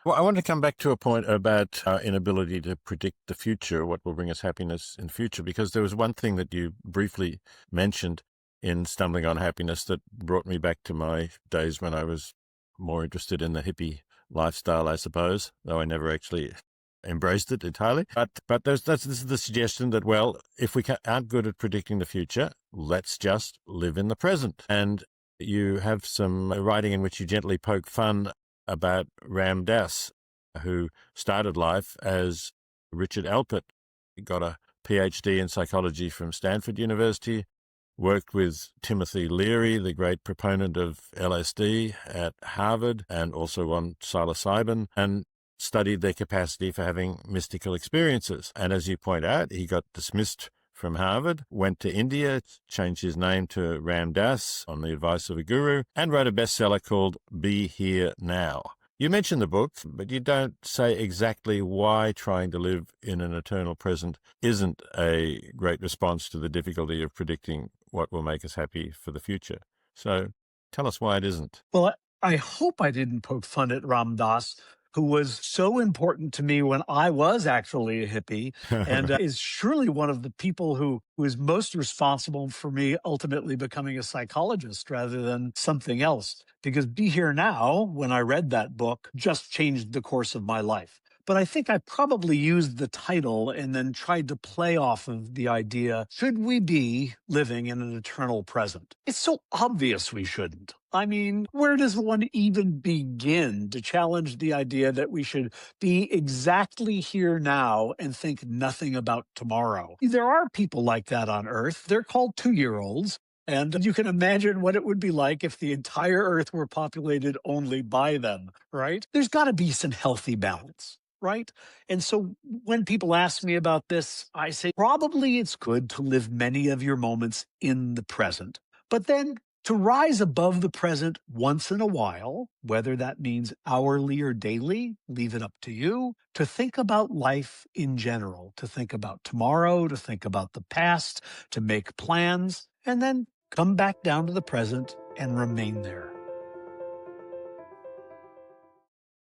Well, I want to come back to a point about our inability to predict the future, what will bring us happiness in the future, because there was one thing that you briefly mentioned in Stumbling on Happiness that brought me back to my days when I was more interested in the hippie lifestyle, I suppose, though I never actually embraced it entirely. But this is the suggestion that, well, if we aren't good at predicting the future, let's just live in the present. And you have some writing in which you gently poke fun about Ram Dass, who started life as Richard Alpert. He got a PhD in psychology from Stanford University, worked with Timothy Leary, the great proponent of LSD at Harvard, and also on psilocybin, and studied their capacity for having mystical experiences. And as you point out, he got dismissed from Harvard, went to India, changed his name to Ram Dass on the advice of a guru, and wrote a bestseller called Be Here Now. You mention the book, but you don't say exactly why trying to live in an eternal present isn't a great response to the difficulty of predicting what will make us happy for the future. So tell us why it isn't. Well, I hope I didn't poke fun at Ram Dass, who was so important to me when I was actually a hippie, and is surely one of the people who is most responsible for me ultimately becoming a psychologist rather than something else. Because Be Here Now, when I read that book, just changed the course of my life. But I think I probably used the title and then tried to play off of the idea, should we be living in an eternal present? It's so obvious we shouldn't. I mean, where does one even begin to challenge the idea that we should be exactly here now and think nothing about tomorrow? There are people like that on Earth. They're called 2-year-olds. And you can imagine what it would be like if the entire Earth were populated only by them, right? There's got to be some healthy balance. Right. And so when people ask me about this, I say probably it's good to live many of your moments in the present, but then to rise above the present once in a while, whether that means hourly or daily, leave it up to you, to think about life in general, to think about tomorrow, to think about the past, to make plans, and then come back down to the present and remain there.